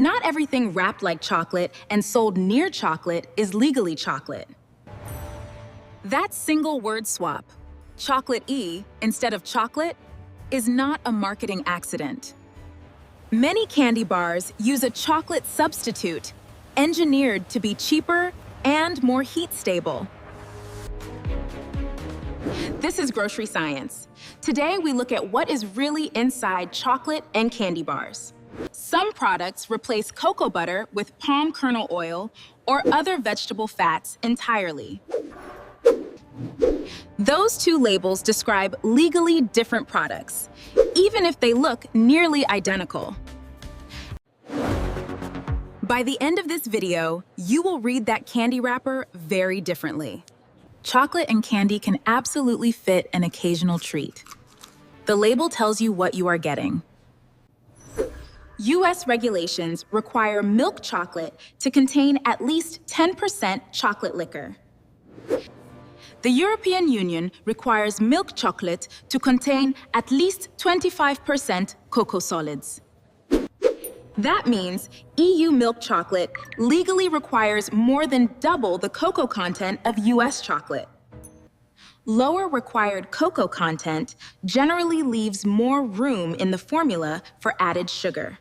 Not everything wrapped like chocolate and sold near chocolate is legally chocolate. That single word swap, chocolatey instead of chocolate, is not a marketing accident. Many candy bars use a chocolate substitute, engineered to be cheaper and more heat stable. This is Grocery Science. Today we look at what is really inside chocolate and candy bars. Some products replace cocoa butter with palm kernel oil or other vegetable fats entirely. Those two labels describe legally different products, even if they look nearly identical. By the end of this video, you will read that candy wrapper very differently. Chocolate and candy can absolutely fit an occasional treat. The label tells you what you are getting. US regulations require milk chocolate to contain at least 10% chocolate liquor. The European Union requires milk chocolate to contain at least 25% cocoa solids. That means EU milk chocolate legally requires more than double the cocoa content of US chocolate. Lower required cocoa content generally leaves more room in the formula for added sugar.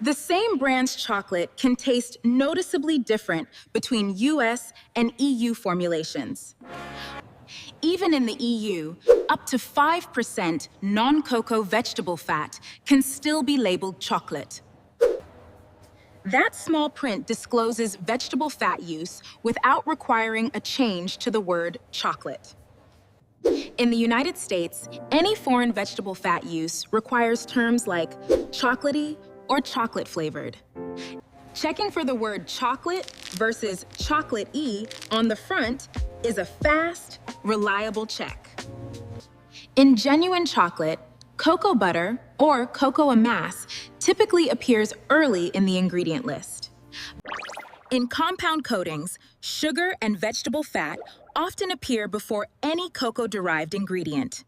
The same brand's chocolate can taste noticeably different between US and EU formulations. Even in the EU, up to 5% non-cocoa vegetable fat can still be labeled chocolate. That small print discloses vegetable fat use without requiring a change to the word chocolate. In the United States, any foreign vegetable fat use requires terms like chocolatey or chocolate flavored. Checking for the word chocolate versus chocolatey on the front is a fast, reliable check. In genuine chocolate, cocoa butter or cocoa mass typically appears early in the ingredient list. In compound coatings, sugar and vegetable fat often appear before any cocoa-derived ingredient.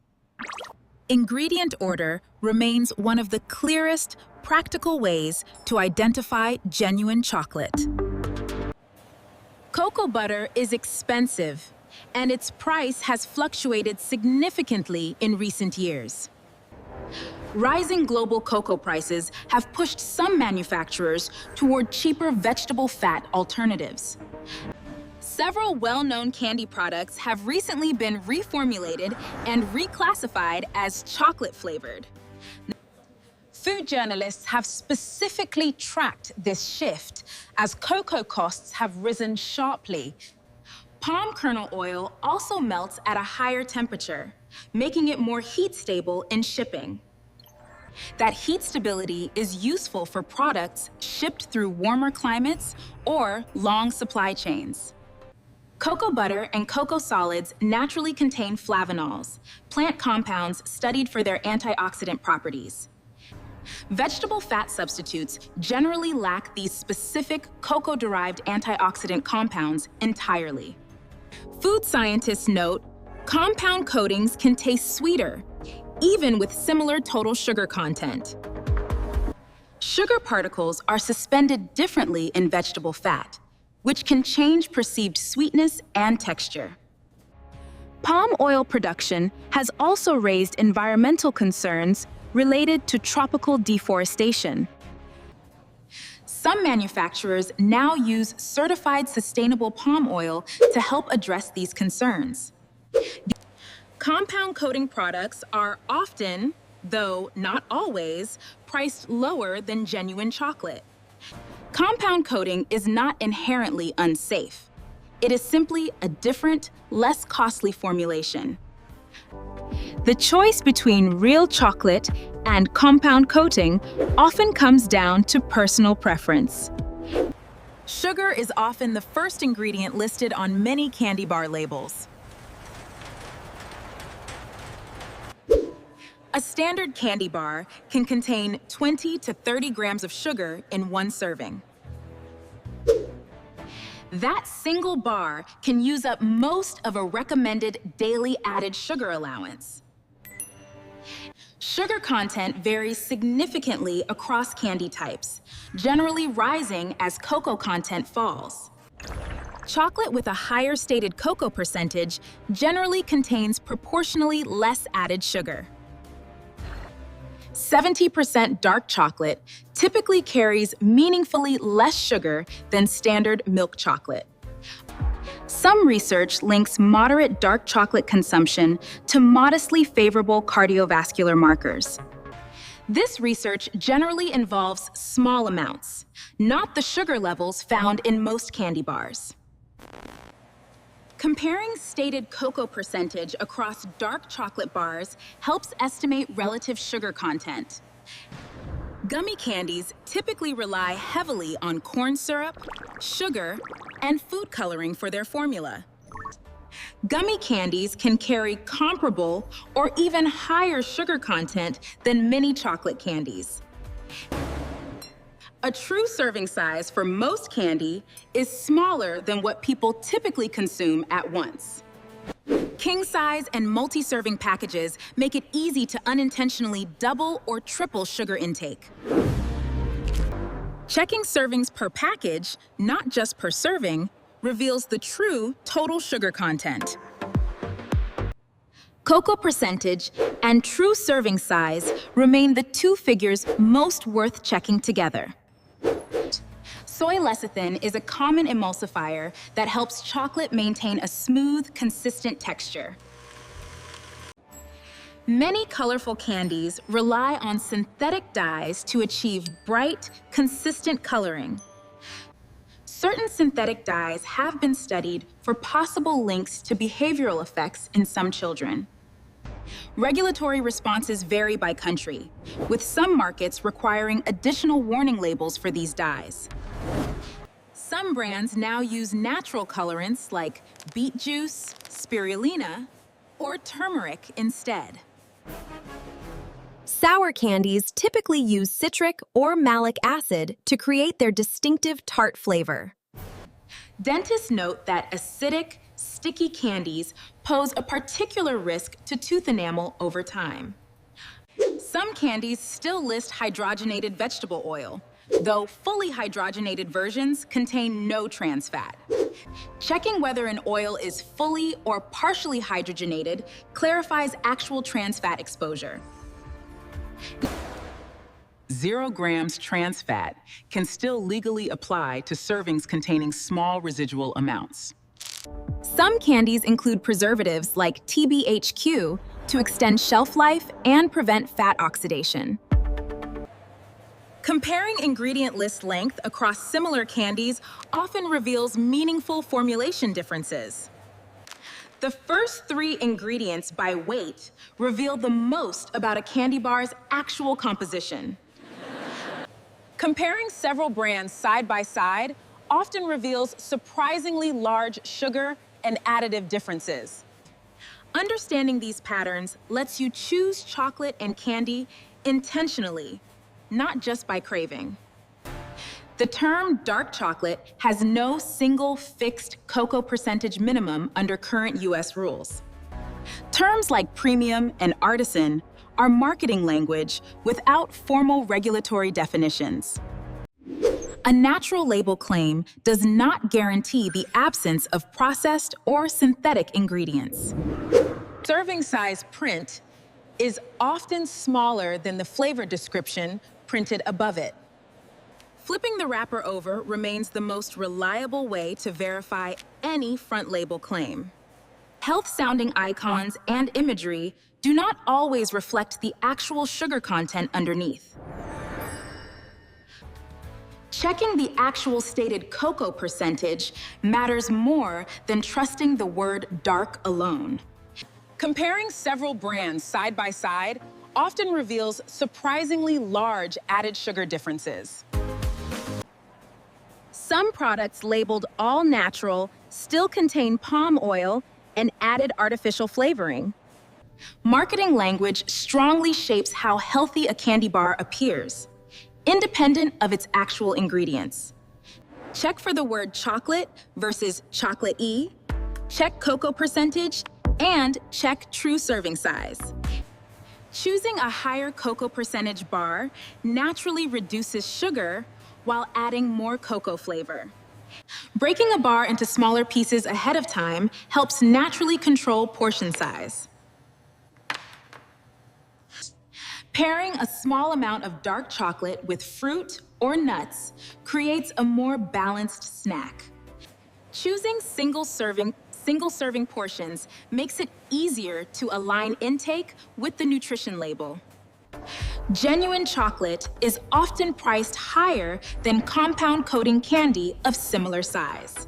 Ingredient order remains one of the clearest, practical ways to identify genuine chocolate. Cocoa butter is expensive, and its price has fluctuated significantly in recent years. Rising global cocoa prices have pushed some manufacturers toward cheaper vegetable fat alternatives. Several well-known candy products have recently been reformulated and reclassified as chocolate-flavored. Food journalists have specifically tracked this shift as cocoa costs have risen sharply. Palm kernel oil also melts at a higher temperature, making it more heat stable in shipping. That heat stability is useful for products shipped through warmer climates or long supply chains. Cocoa butter and cocoa solids naturally contain flavanols, plant compounds studied for their antioxidant properties. Vegetable fat substitutes generally lack these specific cocoa-derived antioxidant compounds entirely. Food scientists note, compound coatings can taste sweeter, even with similar total sugar content. Sugar particles are suspended differently in vegetable fat, which can change perceived sweetness and texture. Palm oil production has also raised environmental concerns related to tropical deforestation. Some manufacturers now use certified sustainable palm oil to help address these concerns. Compound coating products are often, though not always, priced lower than genuine chocolate. Compound coating is not inherently unsafe. It is simply a different, less costly formulation. The choice between real chocolate and compound coating often comes down to personal preference. Sugar is often the first ingredient listed on many candy bar labels. A standard candy bar can contain 20 to 30 grams of sugar in one serving. That single bar can use up most of a recommended daily added sugar allowance. Sugar content varies significantly across candy types, generally rising as cocoa content falls. Chocolate with a higher stated cocoa percentage generally contains proportionally less added sugar. 70% dark chocolate typically carries meaningfully less sugar than standard milk chocolate. Some research links moderate dark chocolate consumption to modestly favorable cardiovascular markers. This research generally involves small amounts, not the sugar levels found in most candy bars. Comparing stated cocoa percentage across dark chocolate bars helps estimate relative sugar content. Gummy candies typically rely heavily on corn syrup, sugar, and food coloring for their formula. Gummy candies can carry comparable or even higher sugar content than many chocolate candies. A true serving size for most candy is smaller than what people typically consume at once. King-size and multi-serving packages make it easy to unintentionally double or triple sugar intake. Checking servings per package, not just per serving, reveals the true total sugar content. Cocoa percentage and true serving size remain the two figures most worth checking together. Soy lecithin is a common emulsifier that helps chocolate maintain a smooth, consistent texture. Many colorful candies rely on synthetic dyes to achieve bright, consistent coloring. Certain synthetic dyes have been studied for possible links to behavioral effects in some children. Regulatory responses vary by country, with some markets requiring additional warning labels for these dyes. Some brands now use natural colorants like beet juice, spirulina, or turmeric instead. Sour candies typically use citric or malic acid to create their distinctive tart flavor. Dentists note that acidic, sticky candies pose a particular risk to tooth enamel over time. Some candies still list hydrogenated vegetable oil, though fully hydrogenated versions contain no trans fat. Checking whether an oil is fully or partially hydrogenated clarifies actual trans fat exposure. 0 grams trans fat can still legally apply to servings containing small residual amounts. Some candies include preservatives like TBHQ to extend shelf life and prevent fat oxidation. Comparing ingredient list length across similar candies often reveals meaningful formulation differences. The first 3 ingredients by weight reveal the most about a candy bar's actual composition. Comparing several brands side by side often reveals surprisingly large sugar and additive differences. Understanding these patterns lets you choose chocolate and candy intentionally, not just by craving. The term dark chocolate has no single fixed cocoa percentage minimum under current US rules. Terms like premium and artisan are marketing language without formal regulatory definitions. A natural label claim does not guarantee the absence of processed or synthetic ingredients. Serving size print is often smaller than the flavor description printed above it. Flipping the wrapper over remains the most reliable way to verify any front label claim. Health-sounding icons and imagery do not always reflect the actual sugar content underneath. Checking the actual stated cocoa percentage matters more than trusting the word dark alone. Comparing several brands side by side often reveals surprisingly large added sugar differences. Some products labeled all natural still contain palm oil and added artificial flavoring. Marketing language strongly shapes how healthy a candy bar appears, independent of its actual ingredients. Check for the word chocolate versus chocolatey, check cocoa percentage, and check true serving size. Choosing a higher cocoa percentage bar naturally reduces sugar while adding more cocoa flavor. Breaking a bar into smaller pieces ahead of time helps naturally control portion size. Pairing a small amount of dark chocolate with fruit or nuts creates a more balanced snack. Choosing single-serving portions makes it easier to align intake with the nutrition label. Genuine chocolate is often priced higher than compound coating candy of similar size.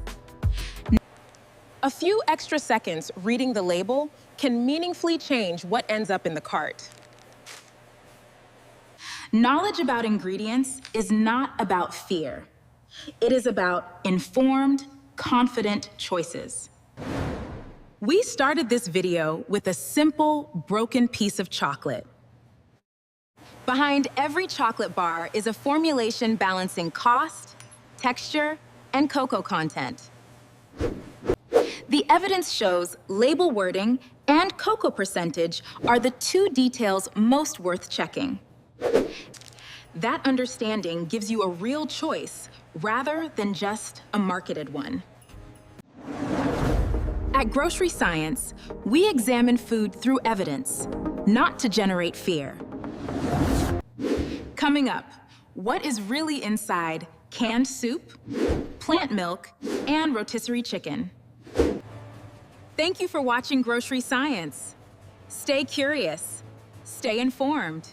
A few extra seconds reading the label can meaningfully change what ends up in the cart. Knowledge about ingredients is not about fear. It is about informed, confident choices. We started this video with a simple, broken piece of chocolate. Behind every chocolate bar is a formulation balancing cost, texture, and cocoa content. The evidence shows label wording and cocoa percentage are the two details most worth checking. That understanding gives you a real choice rather than just a marketed one. At Grocery Science, we examine food through evidence, not to generate fear. Coming up, what is really inside canned soup, plant milk, and rotisserie chicken? Thank you for watching Grocery Science. Stay curious, stay informed.